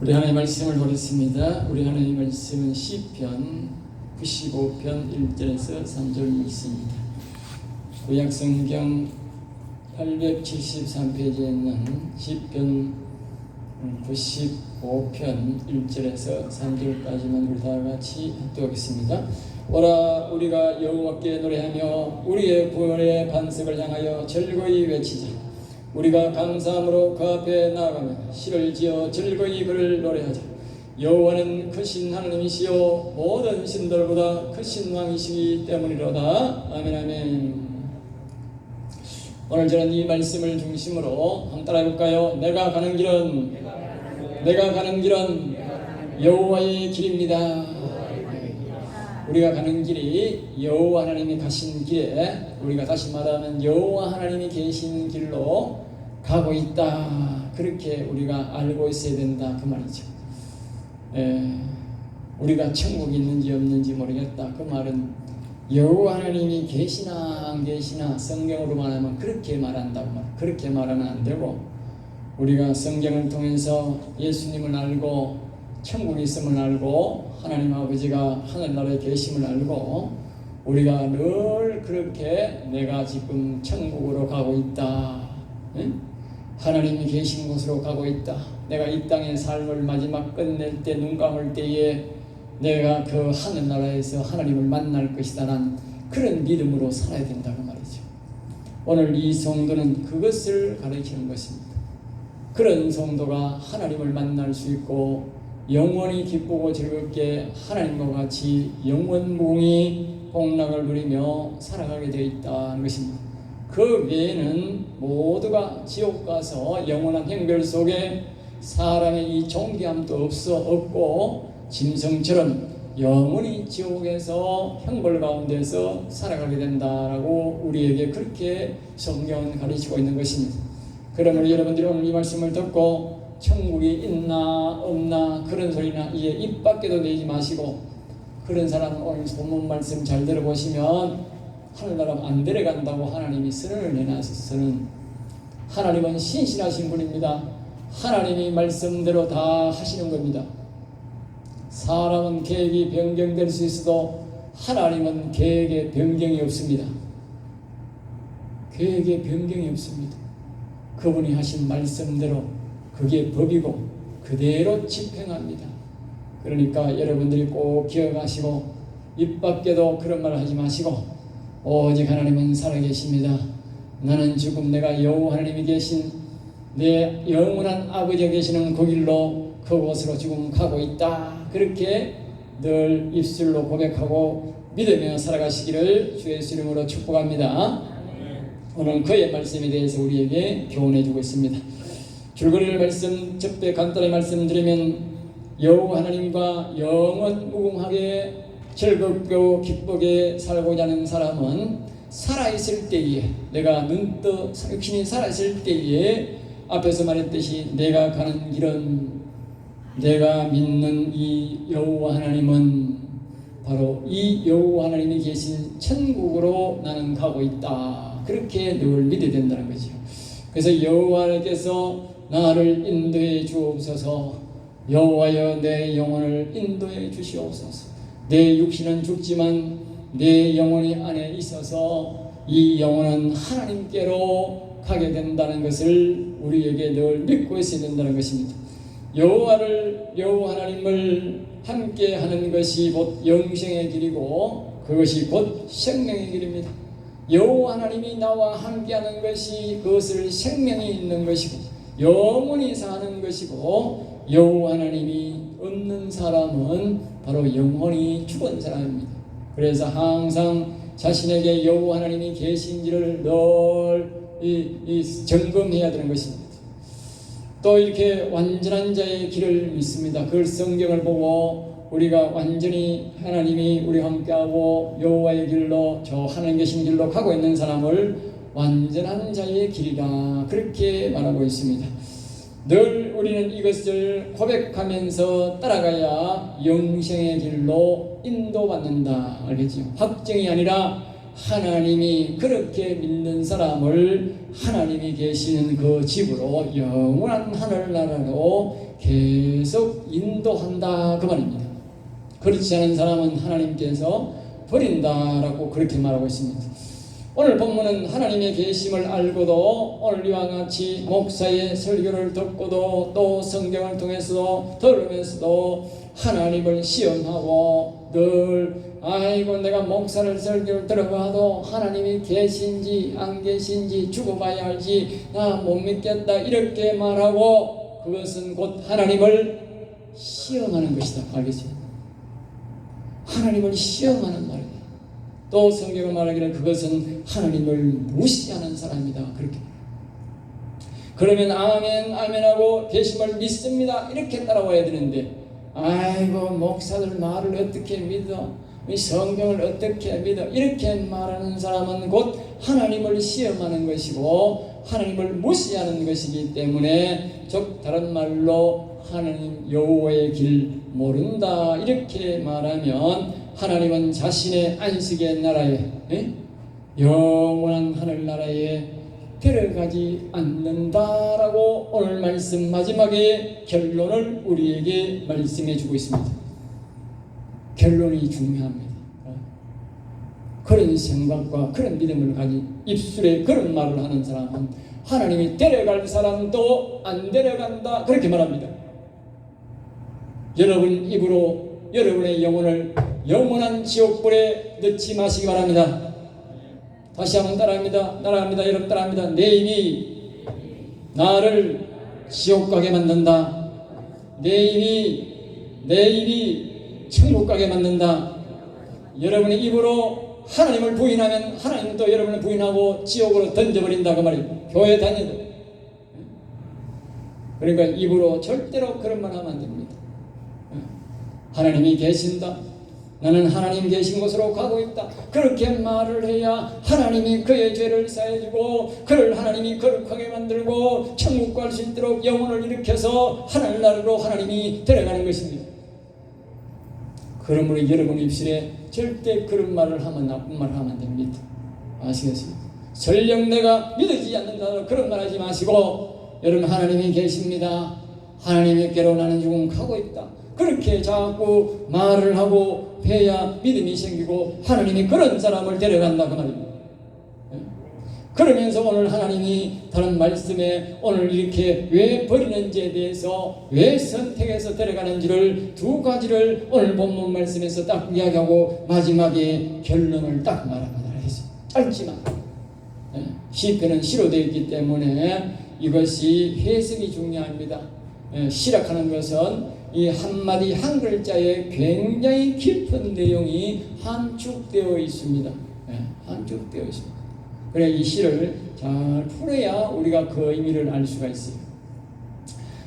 우리 하나님의 말씀을 보겠습니다. 우리 하나님의 말씀은 시편 95편 1절에서 3절 말씀입니다. 구약성경 873페이지에 있는 시편 95편 1절에서 3절까지만 우리 다 같이 합독하겠습니다. 오라 우리가 여호와께 노래하며 우리의 구원의 반석을 향하여 즐거이 외치자. 우리가 감사함으로 그 앞에 나아가며 시를 지어 즐거이 그를 노래하자. 여호와는 크신 하나님이시요 모든 신들보다 크신 왕이시기 때문이로다. 아멘 아멘. 오늘 저는 이 말씀을 중심으로 한번 따라해볼까요? 내가 가는 길은 여호와의 길입니다. 우리가 가는 길이 여호와 하나님이 가신 길에, 우리가 다시 말하면 여호와 하나님이 계신 길로 가고 있다, 그렇게 우리가 알고 있어야 된다, 그 말이죠. 우리가 천국이 있는지 없는지 모르겠다, 그 말은 여호와 하나님이 계시나 안 계시나 성경으로 말하면 그렇게 말한다고 말. 그렇게 말하면 안 되고, 우리가 성경을 통해서 예수님을 알고 천국이 있음을 알고 하나님 아버지가 하늘나라에 계심을 알고, 우리가 늘 그렇게 내가 지금 천국으로 가고 있다, 하나님이 계신 곳으로 가고 있다, 내가 이 땅의 삶을 마지막 끝낼 때, 눈 감을 때에 내가 그 하늘나라에서 하나님을 만날 것이다, 난 그런 믿음으로 살아야 된다고 말이죠. 오늘 이 성도는 그것을 가르치는 것입니다. 그런 성도가 하나님을 만날 수 있고 영원히 기쁘고 즐겁게 하나님과 같이 영원무궁히 복락을 누리며 살아가게 되어 있다는 것입니다. 그 외에는 모두가 지옥 가서 영원한 행별 속에 사람의 이 존귀함도 없고 짐승처럼 영원히 지옥에서 형벌 가운데서 살아가게 된다라고 우리에게 그렇게 성경은 가르치고 있는 것입니다. 그러면 여러분들이 오늘 이 말씀을 듣고 천국이 있나 없나 그런 소리나 이에 입 밖에도 내지 마시고, 그런 사람은 오늘 본문 말씀 잘 들어보시면 하늘나라 안 데려간다고 하나님이 선언을 내놨어요. 하나님은 신실하신 분입니다. 하나님이 말씀대로 다 하시는 겁니다. 사람은 계획이 변경될 수 있어도 하나님은 계획에 변경이 없습니다. 계획에 변경이 없습니다. 그분이 하신 말씀대로 그게 법이고 그대로 집행합니다. 그러니까 여러분들이 꼭 기억하시고 입 밖에도 그런 말 하지 마시고, 오직 하나님은 살아계십니다. 나는 지금 내가 여호와 하나님이 계신 내 영원한 아버지가 계시는 그 길로, 그곳으로 지금 가고 있다, 그렇게 늘 입술로 고백하고 믿으며 살아가시기를 주 예수 이름으로 축복합니다. 오늘 그의 말씀에 대해서 우리에게 교훈해 주고 있습니다. 줄거리를 말씀 접대 간단히 말씀드리면, 여호와 하나님과 영원 무궁하게 즐겁고 기쁘게 살고자 하는 사람은 살아있을 때에, 내가 눈떠 육신이 살아있을 때에 앞에서 말했듯이 내가 가는 길은, 내가 믿는 이 여호와 하나님은 바로 이 여호와 하나님이 계신 천국으로 나는 가고 있다, 그렇게 늘 믿어야 된다는 거죠. 그래서 여호와께서 나를 인도해 주옵소서. 여호와여 내 영혼을 인도해 주시옵소서. 내 육신은 죽지만 내 영혼이 안에 있어서 이 영혼은 하나님께로 가게 된다는 것을 우리에게 늘 믿고 있어야 된다는 것입니다. 여호와 하나님을 함께 하는 것이 곧 영생의 길이고 그것이 곧 생명의 길입니다. 여호와 하나님이 나와 함께하는 것이 그것을 생명이 있는 것이고 영원히 사는 것이고, 여호와 하나님이 없는 사람은 바로 영원히 죽은 사람입니다. 그래서 항상 자신에게 여호와 하나님이 계신지를 늘 점검해야 되는 것입니다. 또 이렇게 완전한 자의 길을 믿습니다. 그걸 성경을 보고 우리가 완전히 하나님이 우리와 함께하고 여호와의 길로, 저 하나님 계신 길로 가고 있는 사람을 완전한 자의 길이다, 그렇게 말하고 있습니다. 늘 우리는 이것을 고백하면서 따라가야 영생의 길로 인도받는다, 알겠죠? 확정이 아니라 하나님이 그렇게 믿는 사람을 하나님이 계시는 그 집으로, 영원한 하늘나라로 계속 인도한다 그 말입니다. 그렇지 않은 사람은 하나님께서 버린다라고 그렇게 말하고 있습니다. 오늘 본문은 하나님의 계심을 알고도 오늘 이와 같이 목사의 설교를 듣고도 또 성경을 통해서도 들으면서도 하나님을 시험하고 늘 아이고 내가 목사를 설교를 들어봐도 하나님이 계신지 안 계신지 죽어봐야 알지 나 못 믿겠다 이렇게 말하고 그것은 곧 하나님을 시험하는 것이다. 알겠습니까? 하나님을 시험하는 말이다. 또 성경을 말하기를 그것은 하나님을 무시하는 사람이다. 그렇게 그러면 아멘 아멘하고 계심을 믿습니다 이렇게 따라와야 되는데 아이고 목사들 말을 어떻게 믿어 성경을 어떻게 믿어 이렇게 말하는 사람은 곧 하나님을 시험하는 것이고 하나님을 무시하는 것이기 때문에 즉 다른 말로 하나님 여호와의 길 모른다 이렇게 말하면 하나님은 자신의 안식의 나라에 영원한 하늘나라에 데려가지 않는다라고 오늘 말씀 마지막에 결론을 우리에게 말씀해 주고 있습니다. 결론이 중요합니다. 그런 생각과 그런 믿음을 가진 입술에 그런 말을 하는 사람은 하나님이 데려갈 사람도 안 데려간다 그렇게 말합니다. 여러분 입으로 여러분의 영혼을 영원한 지옥불에 넣지 마시기 바랍니다. 다시 한번 따라합니다. 따라합니다. 여러분 따라합니다. 내 입이 나를 지옥 가게 만든다. 내 입이 천국 가게 만든다. 여러분의 입으로 하나님을 부인하면 하나님도 여러분을 부인하고 지옥으로 던져버린다 그 말이에요. 교회 다녀도. 그러니까 입으로 절대로 그런 말 하면 안 됩니다. 하나님이 계신다. 나는 하나님 계신 곳으로 가고 있다. 그렇게 말을 해야 하나님이 그의 죄를 사해주고 그를 하나님이 거룩하게 만들고 천국 갈 수 있도록 영혼을 일으켜서 하늘나라로 하나님이 데려가는 것입니다. 그러므로 여러분 입술에 절대 그런 말을 하면 나쁜 말을 하면 안 됩니다. 아시겠습니까? 설령 내가 믿어지지 않는다 그런 말 하지 마시고 여러분 하나님이 계십니다. 하나님께로 나는 지금 가고 있다. 그렇게 자꾸 말을 하고 해야 믿음이 생기고 하나님이 그런 사람을 데려간다 그 말입니다. 그러면서 오늘 하나님이 다른 말씀에 오늘 이렇게 왜 버리는지에 대해서 왜 선택해서 데려가는지를 두 가지를 오늘 본문 말씀에서 딱 이야기하고 마지막에 결론을 딱 말합니다. 짧지만 시편은 시로 되어 있기 때문에 이것이 해석이 중요합니다. 시락하는 것은 이 한마디 한 글자에 굉장히 깊은 내용이 함축되어 있습니다. 함축되어 있습니다. 그래 이 시를 잘 풀어야 우리가 그 의미를 알 수가 있어요.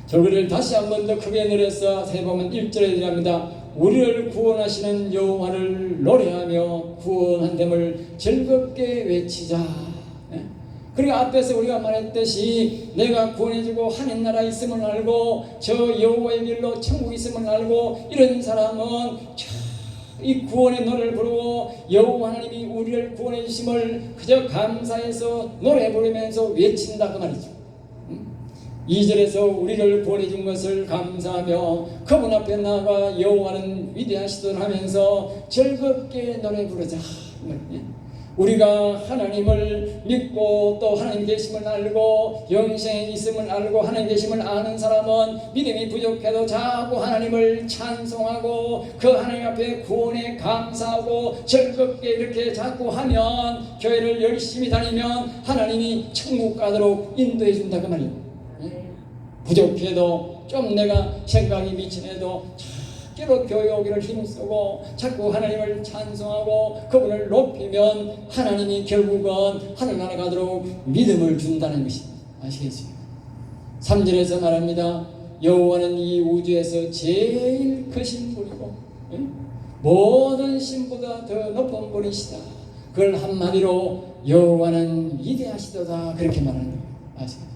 절기를 다시 한 번 더 크게 내려서 해보면 1절에 들어갑니다. 우리를 구원하시는 여호와를 노래하며 구원한 됨을 즐겁게 외치자. 그리고 앞에서 우리가 말했듯이 내가 구원해주고 하늘나라 있음을 알고 저 여호와의 길로 천국 있음을 알고 이런 사람은 이 구원의 노래를 부르고 여호와 하나님이 우리를 구원해 주심을 그저 감사해서 노래 부르면서 외친다 그 말이죠. 2절에서 우리를 구원해 준 것을 감사하며 그분 앞에 나아가 여호와는 위대하시도다 하면서 즐겁게 노래 부르자. 우리가 하나님을 믿고 또 하나님 계심을 알고 영생에 있음을 알고 하나님 계심을 아는 사람은 믿음이 부족해도 자꾸 하나님을 찬송하고 그 하나님 앞에 구원에 감사하고 즐겁게 이렇게 자꾸 하면 교회를 열심히 다니면 하나님이 천국 가도록 인도해 준다 그 말이에요. 부족해도 좀 내가 생각이 미친해도 자꾸 교회 오기를 힘쓰고 자꾸 하나님을 찬송하고 그분을 높이면 하나님이 결국은 하늘나라 가도록 믿음을 준다는 것입니다. 아시겠습니까? 3절에서 말합니다. 여호와는 이 우주에서 제일 크신 분이고 모든 신보다 더 높은 분이시다. 그걸 한마디로 여호와는 위대하시도다 그렇게 말하는 거예요. 아시겠습니까?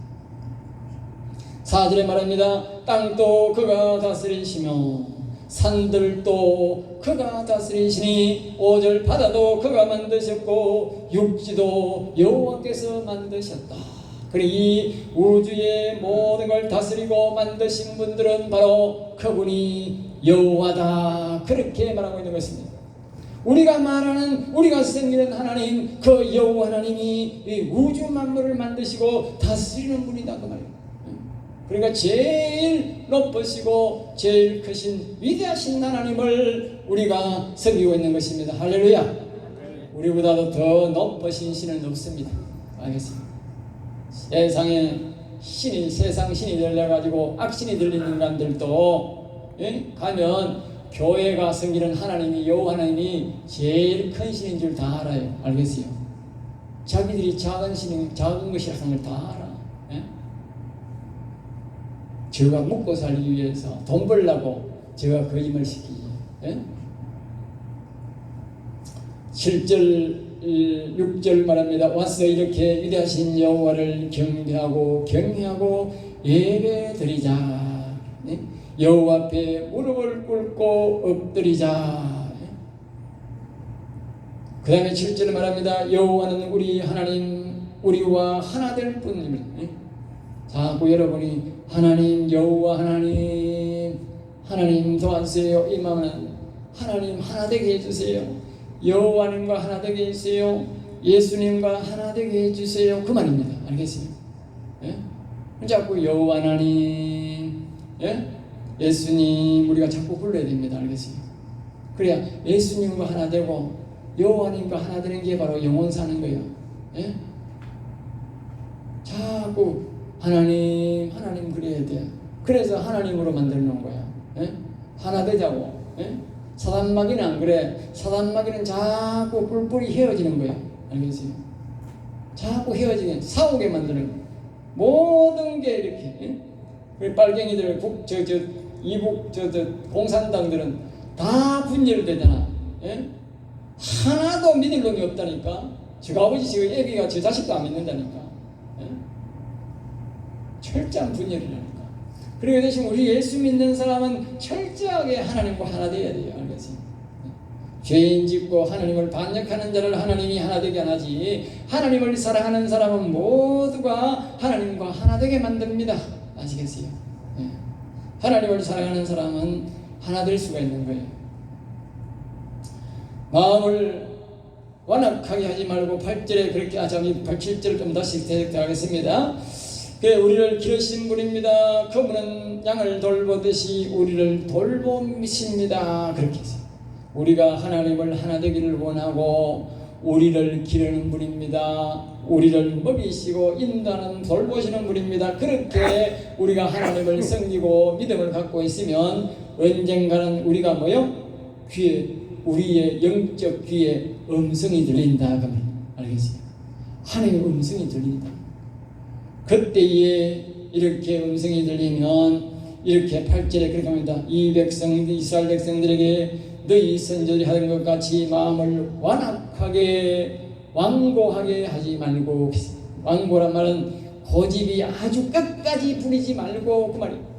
4절에 말합니다. 땅도 그가 다스리시며 산들도 그가 다스리시니 5절 바다도 그가 만드셨고 육지도 여호와께서 만드셨다 그리고 이 우주의 모든 걸 다스리고 만드신 분들은 바로 그분이 여호와다, 그렇게 말하고 있는 것입니다. 우리가 말하는, 우리가 섬기는 하나님, 그 여호와 하나님이 이 우주 만물을 만드시고 다스리는 분이다, 그 말이에요. 그러니까 제일 높으시고 제일 크신 위대하신 하나님을 우리가 섬기고 있는 것입니다. 할렐루야. 우리보다도 더 높으신 신은 없습니다. 알겠습니다. 세상에 신이, 세상 신이 들려가지고 악신이 들리는 인간들도 가면 교회가 섬기는 하나님이, 여호와 하나님이 제일 큰 신인 줄 다 알아요. 알겠어요? 자기들이 작은 신이, 작은 것이라 하는 걸 다 알아. 저가 먹고 살기 위해서 돈 벌려고 저가 그 힘을 시키지. 7절 6절 말합니다. 와서 이렇게 위대하신 여호와를 경배하고 경외하고 예배드리자. 여호와 앞에 무릎을 꿇고 엎드리자. 그 다음에 7절 말합니다. 여호와는 우리 하나님, 우리와 하나 될 뿐입니다. 자꾸 여러분이 하나님, 여호와 하나님, 하나님 도와주세요 이마는 하나님 하나 되게 해주세요, 여호와님과 하나 되게 해주세요, 예수님과 하나 되게 해주세요, 그 말입니다. 알겠어요? 자꾸 여호와 하나님, 예수님 우리가 자꾸 불러야 됩니다. 알겠어요? 그래야 예수님과 하나 되고 여호와님과 하나 되는 게 바로 영원 사는 거예요. 자꾸 하나님, 하나님 그래야 돼. 그래서 하나님으로 만들어 놓은 거야. 하나 되자고. 사단마귀는 안 그래. 사단마귀는 자꾸 뿔뿔이 헤어지는 거야. 알겠어요? 자꾸 헤어지게, 싸우게 만드는 거야. 모든 게 이렇게. 빨갱이들, 이북, 공산당들은 다 분열되잖아. 하나도 믿을 놈이 없다니까. 저 아버지 지금 애기가 저 자식도 안 믿는다니까. 철저한 분열이라니까. 그리고 대신 우리 예수 믿는 사람은 철저하게 하나님과 하나 되어야 돼요. 알겠어요? 죄인 짓고 하나님을 반역하는 자를 하나님이 하나 되게 안 하지, 하나님을 사랑하는 사람은 모두가 하나님과 하나 되게 만듭니다. 아시겠어요? 하나님을 사랑하는 사람은 하나 될 수가 있는 거예요. 마음을 완악하게 하지 말고 8절에 그렇게 7절 좀 다시 대하겠습니다. 우리를 기르신 분입니다. 그분은 양을 돌보듯이 우리를 돌봄이십니다. 그렇게 했어요. 우리가 하나님을 하나 되기를 원하고 우리를 기르는 분입니다. 우리를 먹이시고 인도하는, 돌보시는 분입니다. 그렇게 우리가 하나님을 섬기고 믿음을 갖고 있으면 언젠가는 우리가 귀에, 우리의 영적 귀에 음성이 들린다. 알겠어요? 하나님의 음성이 들린다. 그때에 이렇게 음성이 들리면 이렇게 8절에 그렇게 합니다. 이 백성들, 이스라엘 백성들에게 너희 선조들이 하던 것 같이 마음을 완고하게 하지 말고. 완고란 말은 고집이 아주 끝까지 부리지 말고, 그 말이에요.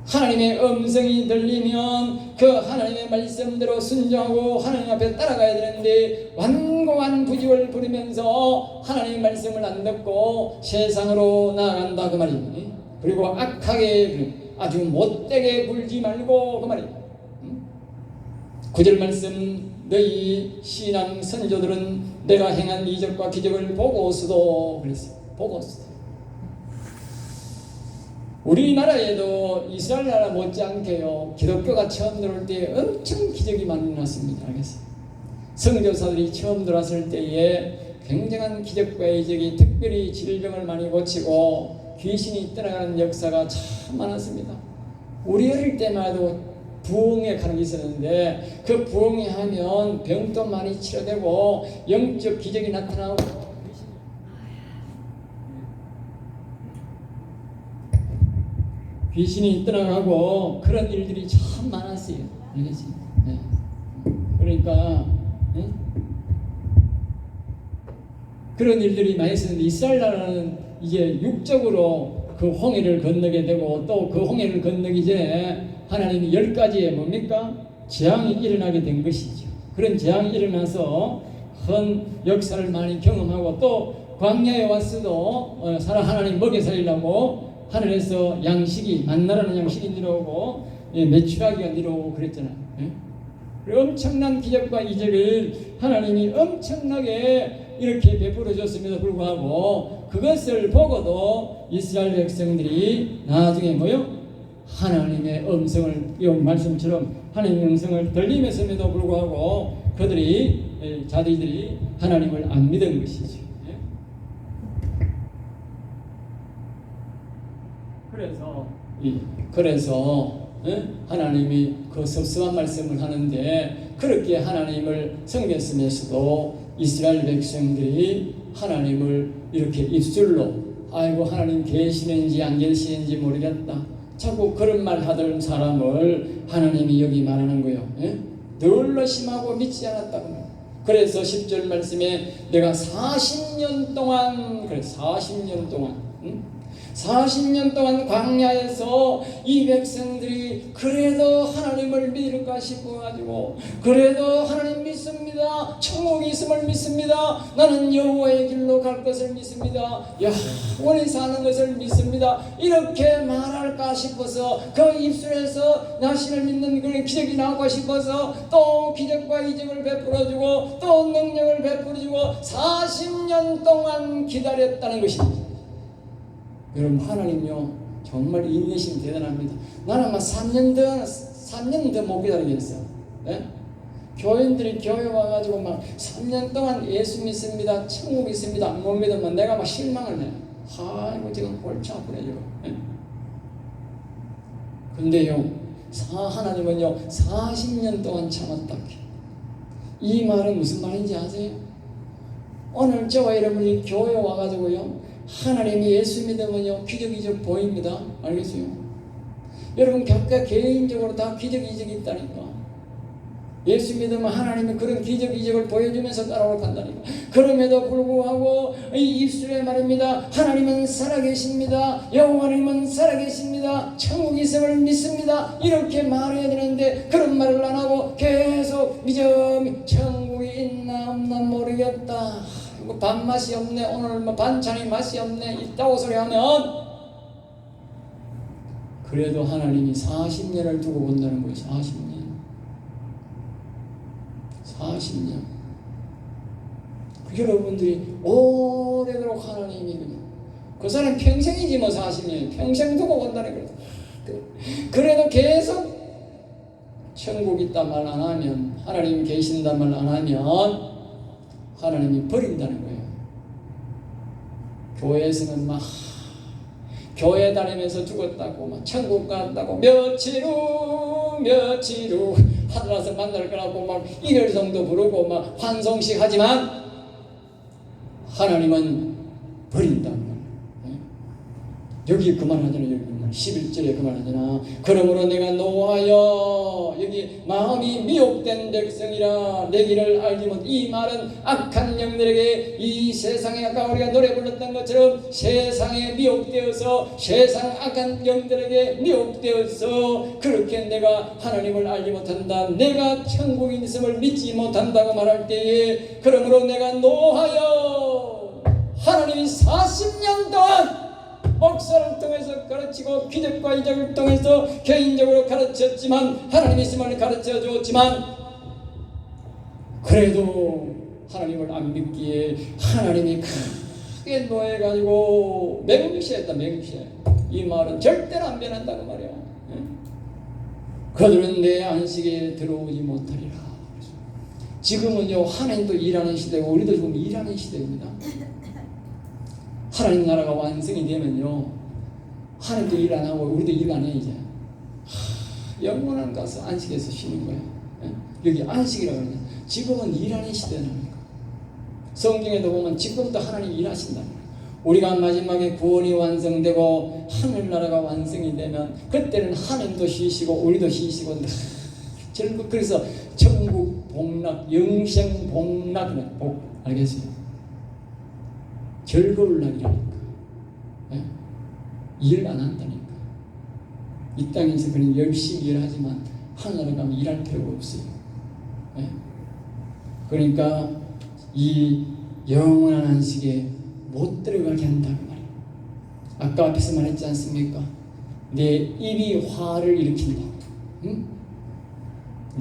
하나님의 음성이 들리면 그 하나님의 말씀대로 순종하고 하나님 앞에 따라가야 되는데, 완고한 부집을 부리면서 하나님의 말씀을 안 듣고 세상으로 나아간다, 그 말이에요. 그리고 악하게, 아주 못되게 굴지 말고, 그 말이에요. 9절 말씀, 너희 신앙 선조들은 내가 행한 이적과 기적을 보고서도, 그랬어요. 보고서도. 우리나라에도 이스라엘 나라 못지않게요, 기독교가 처음 들어올 때 엄청 기적이 많이 났습니다. 알겠어요? 선교사들이 처음 들어왔을 때에 굉장한 기적과 이적이, 특별히 질병을 많이 고치고 귀신이 떠나가는 역사가 참 많았습니다. 우리 어릴 때마도 부흥회 가는 게 있었는데, 그 부흥회 하면 병도 많이 치료되고 영적 기적이 나타나고 귀신이 떠나가고 그런 일들이 참 많았어요. 알겠어요? 네. 그러니까 그런 일들이 많이 있었는데, 이스라엘 나라는 이제 육적으로 그 홍해를 건너게 되고, 또 그 홍해를 건너기 전에 하나님이 10가지의 뭡니까? 재앙이 일어나게 된 것이죠. 그런 재앙이 일어나서 큰 역사를 많이 경험하고, 또 광야에 왔어도 하나님 먹여 살리려고 하늘에서 양식이 만나라는 양식이 내려오고 메추라기가 내려오고 그랬잖아요. 그리고 엄청난 기적과 이적을 하나님이 엄청나게 이렇게 베풀어 줬음에도 불구하고 그것을 보고도 이스라엘 백성들이 나중에 뭐요? 하나님의 음성을, 이 말씀처럼 하나님의 음성을 들림에서에도 불구하고 자들이 하나님을 안 믿은 것이죠. 그래서 하나님이 그 섭섭한 말씀을 하는데, 그렇게 하나님을 섬겼으면서도 이스라엘 백성들이 하나님을 이렇게 입술로 아이고 하나님 계시는지 안 계시는지 모르겠다, 자꾸 그런 말 하던 사람을 하나님이 여기 말하는 거예요. 늘 심하고 믿지 않았다고. 그래서 10절 말씀에 내가 40년 동안, 그래 40년 동안 40년 동안 광야에서 이 백성들이 그래도 하나님을 믿을까 싶어가지고, 그래도 하나님 믿습니다, 천국이 있음을 믿습니다, 나는 여호와의 길로 갈 것을 믿습니다, 영원히 사는 것을 믿습니다, 이렇게 말할까 싶어서 그 입술에서 나신을 믿는 그런 기적이 나올까 싶어서 또 기적과 이적을 베풀어주고 또 능력을 베풀어주고 40년 동안 기다렸다는 것입니다. 여러분, 하나님요 정말 인내심 대단합니다. 나는 막 3년 더 못 기다리겠어. 교인들이 교회 와가지고 막 3년 동안 예수 믿습니다, 천국 있습니다 못 믿으면 내가 막 실망을 해. 아이고 지금 골치 아프네 지금. 근데요 하나님은요 40년 동안 참았다. 이 말은 무슨 말인지 아세요? 오늘 저와 여러분이 교회 와가지고요 하나님이 예수 믿으면요 기적 이적 보입니다. 알겠어요? 여러분 각각 개인적으로 다 기적 이적이 있다니까. 예수 믿으면 하나님이 그런 기적 이적을 보여주면서 따라올 간다니까. 그럼에도 불구하고 이 입술에 말입니다. 하나님은 살아계십니다, 여호와님은 살아계십니다, 천국이 있음을 믿습니다, 이렇게 말해야 되는데 그런 말을 안 하고 계속 미점이 천국이 있나 없나 모르겠다, 밥맛이 없네, 오늘 뭐 반찬이 맛이 없네, 있다고 소리하면 그래도 하나님이 40년을 두고 본다는 거예요. 40년. 여러분들이 오래도록 하나님이 그 사람 평생이지 뭐 40년 평생 두고 본다는 거예요. 그래도 계속 천국 있다 말 안 하면, 하나님이 계신다 말 안 하면 하나님이 버린다는 거예요. 교회에서는 막 교회 다니면서 죽었다고 막 천국 갔다고 며칠 후 하늘에서 만날 거라고 막 일요일성도 부르고 막 환송식 하지만 하나님은 버린다는 거예요. 여기 그만하잖아요. 여기 11절에 그만하잖아. 그러므로 내가 노하여, 여기 마음이 미혹된 백성이라 내 길을 알지 못. 이 말은 악한 영들에게 이 세상에, 아까 우리가 노래 불렀던 것처럼 세상에 미혹되어서, 세상 악한 영들에게 미혹되어서 그렇게 내가 하나님을 알지 못한다, 내가 천국인 있음을 믿지 못한다고 말할 때에, 그러므로 내가 노하여, 하나님이 40년 동안 목사를 통해서 가르치고 기적과 이적을 통해서 개인적으로 가르쳤지만, 하나님 있음을 가르쳐 주었지만, 그래도 하나님을 안 믿기에 하나님이 크게 노해가지고 맹세했다. 맹세. 이 말은 절대로 안 변한다고 말이야. 그들은 내 안식에 들어오지 못하리라. 지금은요 하나님도 일하는 시대고 우리도 지금 일하는 시대입니다. 하나님 나라가 완성이 되면요 하나님도 일 안 하고 우리도 일 안 해. 이제 영원한 가서 안식에서 쉬는 거예요. 여기 안식이라고 그러죠. 지금은 일하는 시대라니까. 성경에도 보면 지금도 하나님 일하신다는 거예요. 우리가 마지막에 구원이 완성되고 하늘나라가 완성이 되면 그때는 하나님도 쉬시고 우리도 쉬시고 결국 그래서 천국 복락, 영생 복락이라는 복, 알겠어요? 즐거울 날이라니까. 일 안 한다니까. 이 땅에서 그냥 열심히 일하지만 하늘나라 가면 일할 필요가 없어요. 그러니까 이 영원한 안식에 못 들어가게 한다고 말이에요. 아까 앞에서 말했지 않습니까? 내 입이 화를 일으킨다. 응?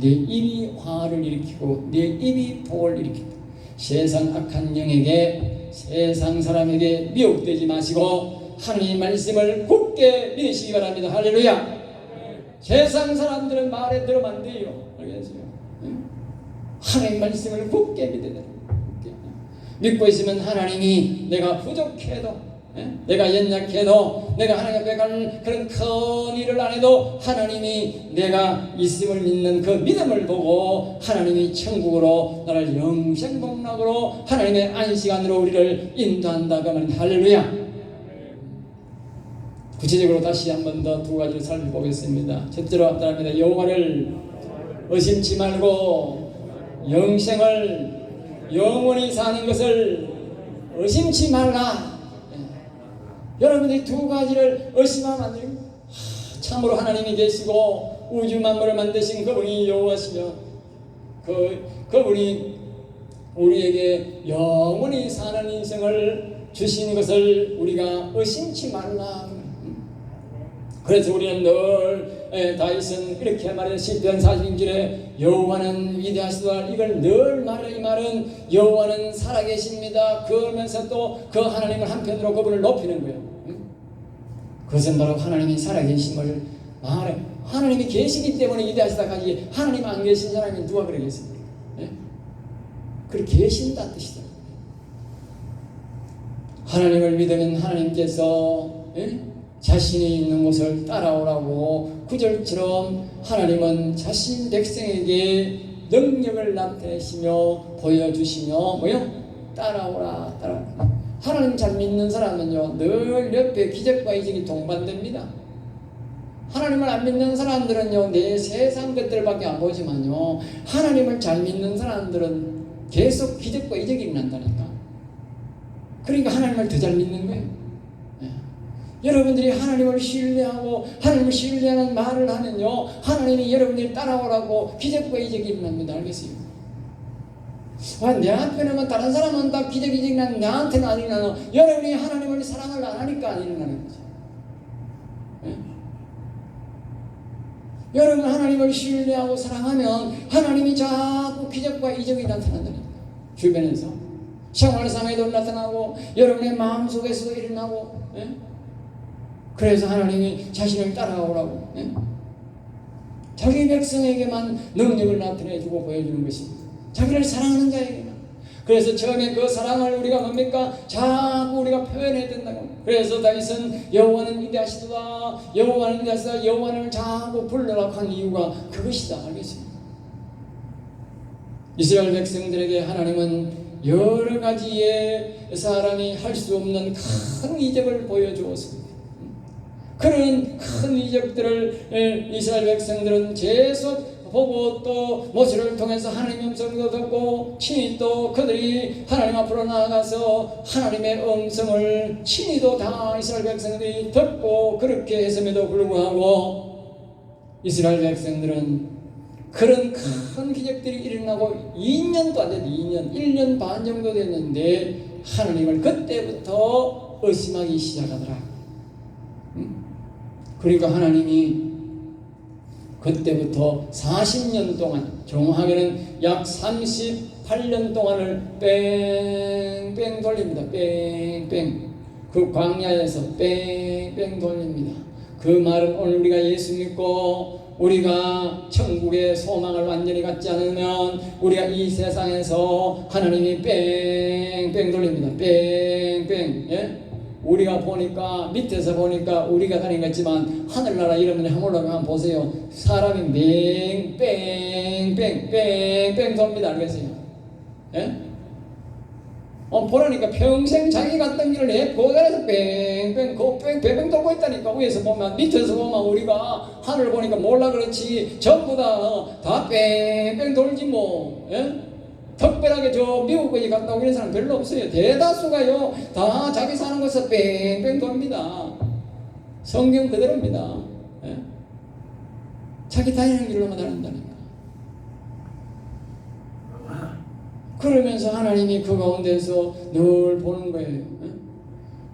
내 입이 화를 일으키고 내 입이 복을 일으킨다. 세상 악한 영에게, 세상 사람에게 미혹되지 마시고 하나님의 말씀을 굳게 믿으시기 바랍니다. 할렐루야. 세상 사람들은 말에 들으면 안 돼요. 알겠어요? 응? 하나님의 말씀을 굳게 믿어야 돼요. 믿고 있으면 하나님이 내가 부족해도, 내가 연약해도, 내가 하나님 앞에 갈 그런 큰 일을 안 해도 하나님이 내가 있음을 믿는 그 믿음을 보고 하나님이 천국으로, 나를 영생복락으로, 하나님의 안식안으로 우리를 인도한다고 하면 할렐루야. 구체적으로 다시 한 번 더 두 가지를 살펴보겠습니다. 첫째로 합답합니다. 여호와를 의심치 말고 영생을, 영원히 사는 것을 의심치 말라. 여러분들이 두 가지를 의심하면 안 돼요. 참으로 하나님이 계시고 우주 만물을 만드신 그분이 여호와시며 그분이 우리에게 영원히 사는 인생을 주신 것을 우리가 의심치 말라. 그래서 우리는 늘 다윗은 이렇게 말해요. 시편 40편에 여호와는 위대하시도다. 이걸 늘 말해요. 이 말은 여호와는 살아계십니다. 그러면서 또 그 하나님을 한편으로 그분을 높이는 거예요. 그것은 바로 하나님이 살아계심을 말해. 하나님이 계시기 때문에 위대하시다까지 하나님 안 계신 사람이 누가 그러겠습니까? 그렇게 계신다 뜻이다. 하나님을 믿으면 하나님께서 자신이 있는 곳을 따라오라고 구절처럼 하나님은 자신 백성에게 능력을 나타내시며 보여주시며 뭐요? 따라오라, 따라오라. 하나님 잘 믿는 사람은요 늘 옆에 기적과 이적이 동반됩니다. 하나님을 안 믿는 사람들은요 내 세상 것들밖에 안 보지만요 하나님을 잘 믿는 사람들은 계속 기적과 이적이 일어난다니까. 그러니까 하나님을 더 잘 믿는 거예요. 여러분들이 하나님을 신뢰하고 하나님을 신뢰하는 말을 하면요 하나님이 여러분들이 따라오라고 기적과 이적이 일어납니다. 알겠어요? 내 앞에는 다른 사람은 다 기적 이적이 난 나한테는 안 일어나요. 여러분이 하나님을 사랑을 안 하니까 안 일어나는 거죠. 여러분 하나님을 신뢰하고 사랑하면 하나님이 자꾸 기적과 이적이 나타난다니까. 주변에서 생활상에도 나타나고 여러분의 마음속에서도 일어나고. 그래서 하나님이 자신을 따라오라고 자기 백성에게만 능력을 나타내주고 보여주는 것입니다. 자기를 사랑하는 자에게만. 그래서 처음에 그 사랑을 우리가 뭡니까? 자꾸 우리가 표현해야 된다고. 그래서 다윗은 여호와는 위대하시도다, 여호와는 위대하시다, 여호와를 자꾸 불러라고 한 이유가 그것이다. 알겠습니다. 이스라엘 백성들에게 하나님은 여러 가지의 사람이 할 수 없는 큰 이적을 보여주었습니다. 그런 큰 이적들을 이스라엘 백성들은 계속 보고 또 모세를 통해서 하나님의 음성도 듣고 친히 또 그들이 하나님 앞으로 나아가서 하나님의 음성을 친히도 다 이스라엘 백성들이 듣고 그렇게 했음에도 불구하고 이스라엘 백성들은 그런 큰 기적들이 일어나고 2년도 안 됐는데 1년 반 정도 됐는데 하나님을 그때부터 의심하기 시작하더라. 그러니까 하나님이 그때부터 40년 동안, 정확하게는 약 38년 동안을 뺑뺑 돌립니다. 뺑뺑. 그 광야에서 뺑뺑 돌립니다. 그 말은 오늘 우리가 예수 믿고 우리가 천국의 소망을 완전히 갖지 않으면 우리가 이 세상에서 하나님이 뺑뺑 돌립니다. 뺑뺑. 예? 우리가 보니까 밑에서 보니까 우리가 다니는 것 같지만 하늘나라 이름을 한번 올라가면 보세요. 사람이 뺑뺑 돕니다. 알겠어요? 예? 보라니까 평생 자기 갔던 길을 내 고단에서 뺑뺑 돌고 있다니까. 위에서 보면, 밑에서 보면 우리가 하늘을 보니까 몰라 그렇지 전부 다 뺑뺑 돌지 뭐. 예? 특별하게 저 미국까지 갔다 오는 사람 별로 없어요. 대다수가요 다 자기 사는 곳에서 뺑뺑 돕니다. 성경 그대로입니다. 예? 자기 다니는 길로만 다닌다니까. 그러면서 하나님이 그 가운데서 늘 보는 거예요. 예?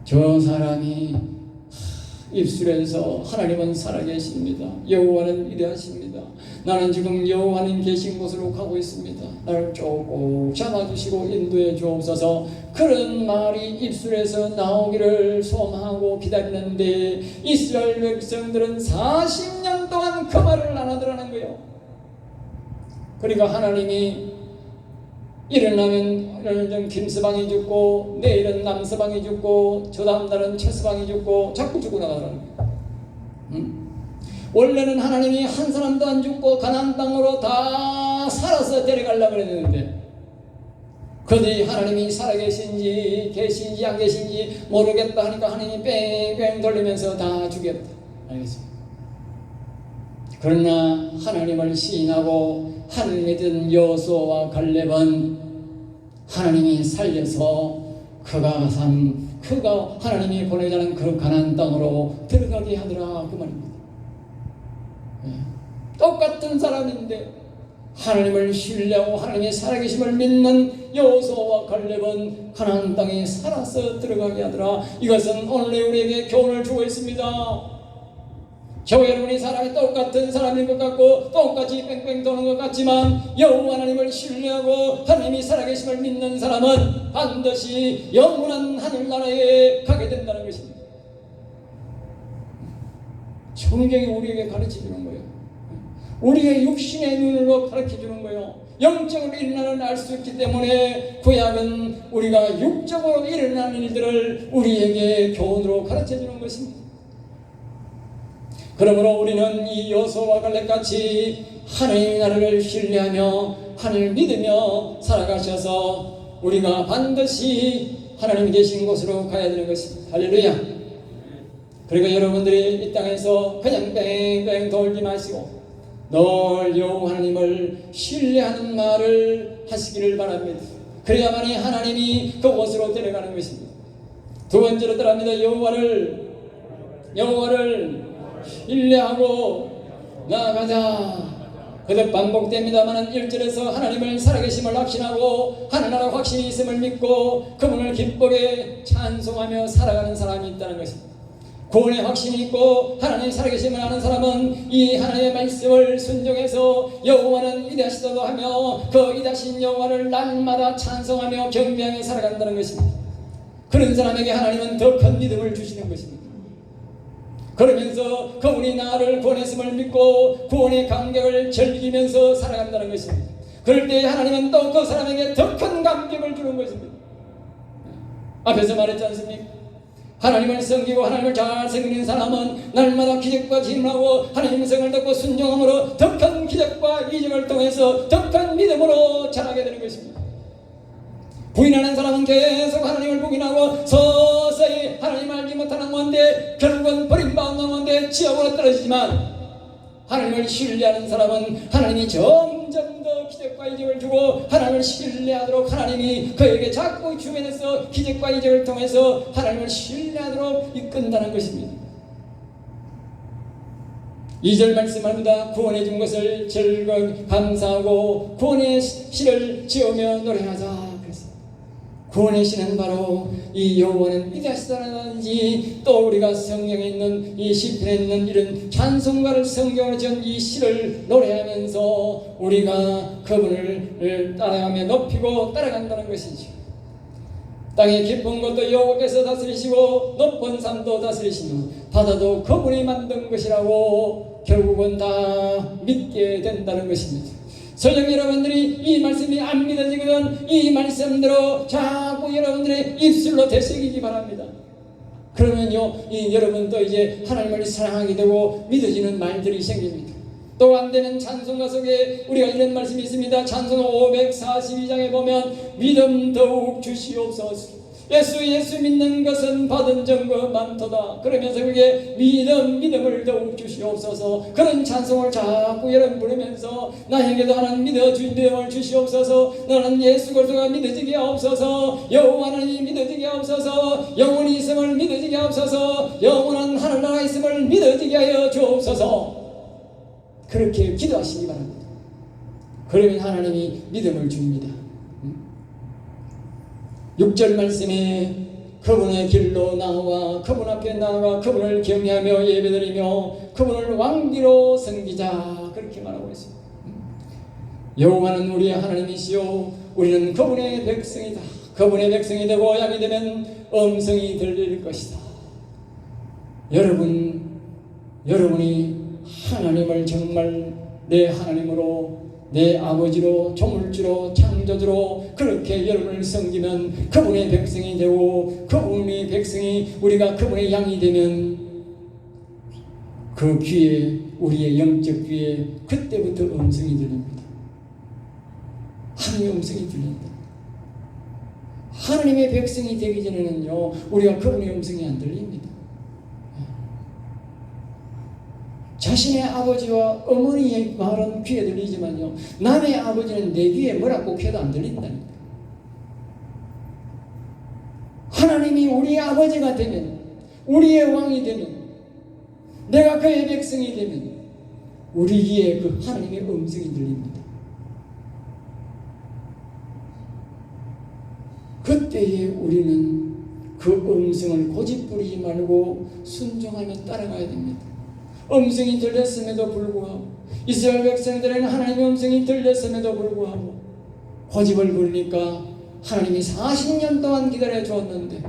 저 사람이 입술에서 하나님은 살아계십니다. 여호와는 위대하십니다. 나는 지금 여호와님 계신 곳으로 가고 있습니다. 나를 쭉 잡아주시고 인도해 주옵소서. 그런 말이 입술에서 나오기를 소망하고 기다리는데 이스라엘 백성들은 40년 동안 그 말을 안 하더라는 거예요. 그러니까 하나님이 일어나면 오늘은 김서방이 죽고 내일은 남서방이 죽고 저 다음 날은 최서방이 죽고 자꾸 죽고 나가더라는 거예요. 원래는 하나님이 한 사람도 안 죽고 가나안 땅으로 다 살아서 데려가려고 했는데 그들이 하나님이 살아계신지 계신지 안 계신지 모르겠다 하니까 하나님이 뺑뺑 돌리면서 다 죽였다. 알겠습니까? 그러나 하나님을 시인하고 하나님 믿은 여호수아와 갈렙은 하나님이 살려서 그가 하나님이 보내자는 그 가나안 땅으로 들어가게 하더라 그 말입니다. 똑같은 사람인데 하나님을 신뢰하고 하나님의 살아계심을 믿는 여호수아와 갈렙은 가나안 땅에 살아서 들어가게 하더라. 이것은 오늘 우리에게 교훈을 주고 있습니다. 저와 여러분이 사람이 똑같은 사람인 것 같고 똑같이 뺑뺑 도는 것 같지만 여호와 하나님을 신뢰하고 하나님이 살아계심을 믿는 사람은 반드시 영원한 하늘나라에 가게 된다는 것입니다. 성경이 우리에게 가르쳐주는 거예요. 우리의 육신의 눈으로 가르쳐주는 거예요. 영적으로 일어나는 알 수 있기 때문에 구약은 우리가 육적으로 일어나는 일들을 우리에게 교훈으로 가르쳐주는 것입니다. 그러므로 우리는 이 여호수아와 갈렙같이 하나님의 나라를 신뢰하며 하나님을 믿으며 살아가셔서 우리가 반드시 하나님이 계신 곳으로 가야 되는 것입니다. 할렐루야. 그러니까 여러분들이 이 땅에서 그냥 뺑뺑 돌지 마시고 늘 여호와 하나님을 신뢰하는 말을 하시기를 바랍니다. 그래야만이 하나님이 그곳으로 데려가는 것입니다. 두 번째로 들합니다. 여호와를 신뢰하고 나아가자. 그들 반복됩니다만 1절에서 하나님을 살아계심을 확신하고 하늘나라 확신이 있음을 믿고 그분을 기쁘게 찬송하며 살아가는 사람이 있다는 것입니다. 구원의 확신이 있고 하나님 살아계심을 아는 사람은 이 하나님의 말씀을 순종해서 여호와는 위대하시다고 하며 그 위대하신 여호와를 날마다 찬송하며 경배하며 살아간다는 것입니다. 그런 사람에게 하나님은 더 큰 믿음을 주시는 것입니다. 그러면서 그분이 나를 구원했음을 믿고 구원의 감격을 즐기면서 살아간다는 것입니다. 그럴 때 하나님은 또 그 사람에게 더 큰 감격을 주는 것입니다. 앞에서 말했지 않습니까? 하나님을 섬기고 하나님을 잘 섬기는 사람은 날마다 기적과 질문하고 하나님의 성을 듣고 순종함으로 더 큰 기적과 이적을 통해서 더 큰 믿음으로 자라게 되는 것입니다. 부인하는 사람은 계속 하나님을 부인하고 서서히 하나님 알지 못하는 건데 결국은 버림받는 건데 지옥으로 떨어지지만 하나님을 신뢰하는 사람은 하나님이 점점 더 기적과 이적을 주고 하나님을 신뢰하도록 하나님이 그에게 자꾸 주변에서 기적과 이적을 통해서 하나님을 신뢰하도록 이끈다는 것입니다. 2절 말씀합니다. 구원해 준 것을 즐거이 감사하고 구원의 시를 지으며 노래하자. 구원의 신은 바로 이 여호와는 위대하시다라든지 또 우리가 성경에 있는 이 시편에 있는 이런 찬송가를 성경으로 지은 이 시를 노래하면서 우리가 그분을 따라가며 높이고 따라간다는 것이죠. 땅의 깊은 것도 여호와께서 다스리시고 높은 산도 다스리시며 바다도 그분이 만든 것이라고 결국은 다 믿게 된다는 것입니다. 설령 여러분들이 이 말씀이 안 믿어지거든 이 말씀대로 자꾸 여러분들의 입술로 되새기기 바랍니다. 그러면요 여러분도 이제 하나님을 사랑하게 되고 믿어지는 말들이 생깁니다. 또 안 되는 찬송가 속에 우리가 이런 말씀이 있습니다. 찬송가 542장에 보면 믿음 더욱 주시옵소서. 예수 믿는 것은 받은 증거 많도다. 그러면서 그게 믿음을 더욱 주시옵소서. 그런 찬송을 자꾸 여러분 부르면서 나에게도 하나님 믿음을 주시옵소서. 나는 예수 그리스도가 믿어지게 하옵소서. 여호와 하나님 믿어지게 하옵소서. 영원히 있음을 믿어지게 하옵소서. 영원한 하늘나라 있음을 믿어지게 하여 주옵소서. 그렇게 기도하시기 바랍니다. 그러면 하나님이 믿음을 줍니다. 6절 말씀에 그분의 길로 나와 그분 앞에 나아가 그분을 경외하며 예배드리며 그분을 왕비로 섬기자, 그렇게 말하고 있습니다. 여호와는 우리의 하나님이시요 우리는 그분의 백성이다. 그분의 백성이 되고 양이 되면 음성이 들릴 것이다. 여러분이 하나님을 정말 내 하나님으로, 내 아버지로, 조물주로, 창조주로 그렇게 여러분을 섬기면 그분의 백성이 되고, 그분의 백성이, 우리가 그분의 양이 되면 그 귀에, 우리의 영적 귀에 그때부터 음성이 들립니다. 하나님의 음성이 들린다. 하나님의 백성이 되기 전에는요, 우리가 그분의 음성이 안 들립니다. 자신의 아버지와 어머니의 말은 귀에 들리지만요, 남의 아버지는 내 귀에 뭐라고 해도 안 들린다니까. 하나님이 우리의 아버지가 되면, 우리의 왕이 되면, 내가 그의 백성이 되면 우리 귀에 그 하나님의 음성이 들립니다. 그때에 우리는 그 음성을 고집부리지 말고 순종하며 따라가야 됩니다. 음성이 들렸음에도 불구하고, 이스라엘 백성들에는 하나님의 음성이 들렸음에도 불구하고 고집을 부리니까 하나님이 40년 동안 기다려 주었는데,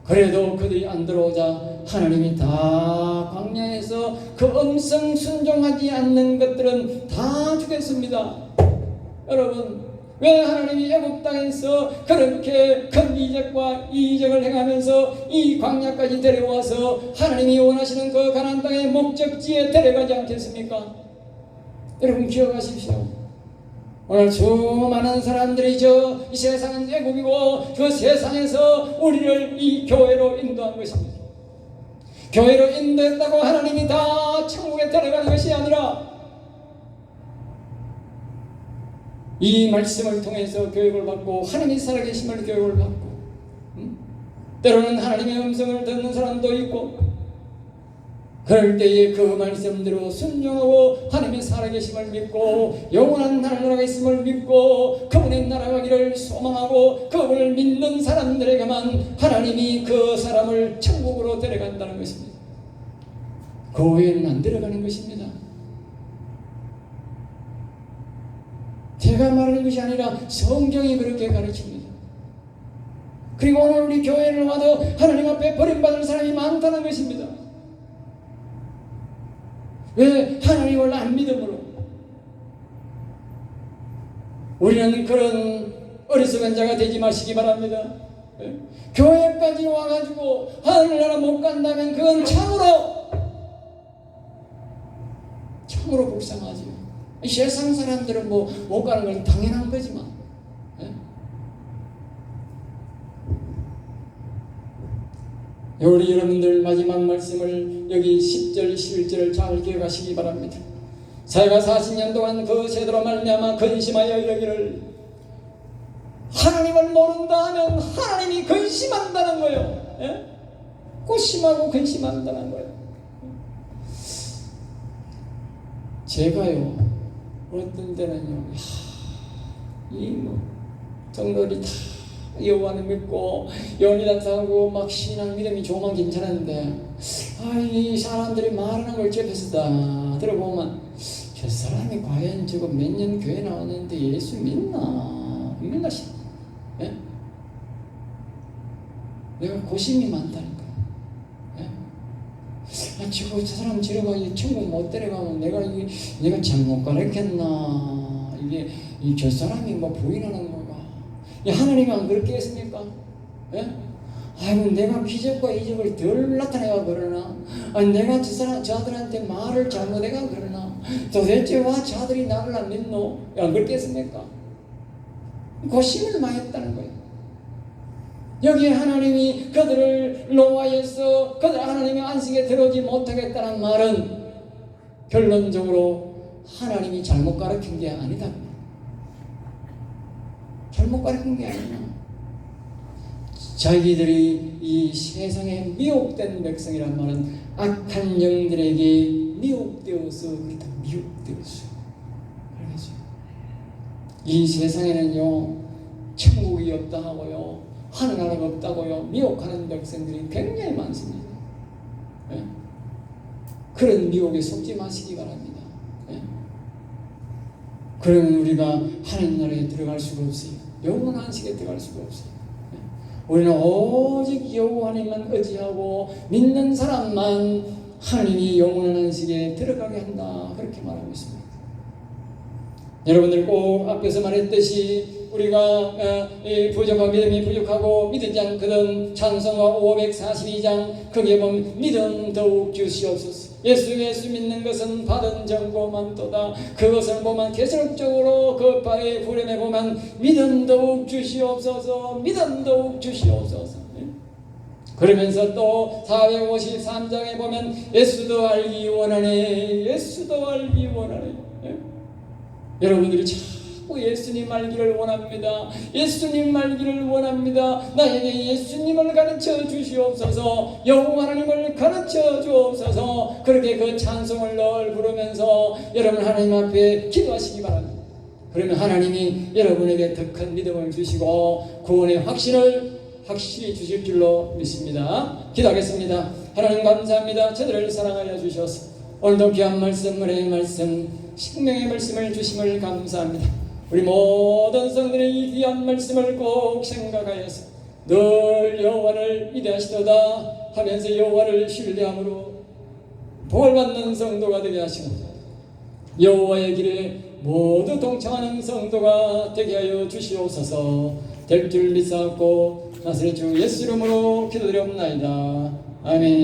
그래도 그들이 안 들어오자 하나님이 다 광야에서 그 음성 순종하지 않는 것들은 다 죽였습니다. 여러분, 왜 하나님이 애굽 땅에서 그렇게 큰 이적과 이적을 행하면서 이 광야까지 데려와서 하나님이 원하시는 그 가나안 땅의 목적지에 데려가지 않겠습니까? 여러분 기억하십시오. 오늘 수많은 사람들이 이 세상은 애굽이고 그 세상에서 우리를 이 교회로 인도한 것입니다. 교회로 인도했다고 하나님이 다 천국에 데려가는 것이 아니라 이 말씀을 통해서 교육을 받고 하나님이 살아계심을 교육을 받고, 때로는 하나님의 음성을 듣는 사람도 있고, 그럴 때에 그 말씀대로 순종하고 하나님의 살아계심을 믿고 영원한 나라가 있음을 믿고 그분의 나라가기를 소망하고 그분을 믿는 사람들에게만 하나님이 그 사람을 천국으로 데려간다는 것입니다. 그 외에는 안 데려가는 것입니다. 제가 말하는 것이 아니라 성경이 그렇게 가르칩니다. 그리고 오늘 우리 교회를 와도 하나님 앞에 버림받은 사람이 많다는 것입니다. 왜? 하나님을 안 믿음으로. 우리는 그런 어리석은 자가 되지 마시기 바랍니다. 교회까지 와가지고 하늘나라 못 간다면 그건 참으로 불쌍하지요. 세상 사람들은 못 가는 건 당연한 거지만, 우리 여러분들 마지막 말씀을 여기 10절 11절을 잘 기억하시기 바랍니다. 사회가 40년 동안 그 세대로 말미암아 근심하여 이르기를, 하나님을 모른다 하면 하나님이 근심한다는 거예요. 고심하고 근심한다는 거예요. 제가요, 어떤 때는요, 정도리 다 여호와를 믿고 연이단하고 막 신앙 믿음이 좋으면 괜찮은데, 이 사람들이 말하는 걸 옆에서 다 들어보면 저 사람이 과연 저거 몇 년 교회 나왔는데 예수 믿나? 믿나 싶어. 내가 고심이 많다는 거야. 저 사람 저러고 천국 못 데려가면 내가 잘못 가르쳤나? 저 사람이 부인하는 거가. 하나님이 안 그렇게 했습니까? 아이고, 내가 기적과 이적을 덜 나타내가 그러나? 내가 저들한테 말을 잘못해가 그러나? 도대체 와 저들이 나를 안 믿노? 안 그렇게 했습니까? 고심을 많이 했다는 거예요. 여기 하나님이 그들을 노아에서 그들 하나님의 안식에 들어오지 못하겠다는 말은 결론적으로 하나님이 잘못 가르친 게 아니다. 잘못 가르친 게 아니야. 자기들이 이 세상에 미혹된 백성이란 말은 악한 영들에게 미혹되어서 그렇다. 미혹되어서. 알겠죠? 이 세상에는요, 천국이 없다 하고요, 하는 나라가 없다고요 미혹하는 백성들이 굉장히 많습니다. 예? 그런 미혹에 속지 마시기 바랍니다. 예? 그러면 우리가 하나님 나라에 들어갈 수가 없어요. 영원한 안식에 들어갈 수가 없어요. 예? 우리는 오직 여호와 하나님만 의지하고 믿는 사람만 하나님이 영원한 안식에 들어가게 한다, 그렇게 말하고 있습니다. 여러분들 꼭 앞에서 말했듯이 우리가 부족한 믿음이 부족하고 믿지 않거든 찬송가 542장 거기에 보면 믿음 더욱 주시옵소서. 예수 믿는 것은 받은 정보만도다. 그것을 보면 계속적으로 그 바의 후렴에 보면 믿음 더욱 주시옵소서, 믿음 더욱 주시옵소서. 그러면서 또 453장에 보면 예수도 알기 원하네, 예수도 알기 원하네. 여러분들이 자꾸 예수님 알기를 원합니다. 예수님 알기를 원합니다. 나에게 예수님을 가르쳐 주시옵소서, 여호와 하나님을 가르쳐 주옵소서. 그렇게 그 찬송을 늘 부르면서 여러분 하나님 앞에 기도하시기 바랍니다. 그러면 하나님이 여러분에게 더 큰 믿음을 주시고 구원의 확신을 확실히 주실 줄로 믿습니다. 기도하겠습니다. 하나님 감사합니다. 저들을 사랑하여 주셔서 오늘도 귀한 말씀, 은혜의 말씀, 생명의 말씀을 주심을 감사합니다. 우리 모든 성들의 이 귀한 말씀을 꼭 생각하여서 늘 여호와를 위대하시도다 하면서 여호와를 신뢰함으로 복을 받는 성도가 되게 하시고 여호와의 길에 모두 동참하는 성도가 되게 하여 주시옵소서. 될 줄 믿사옵고 나사렛 주 예수 이름으로 기도드리옵나이다. 아멘.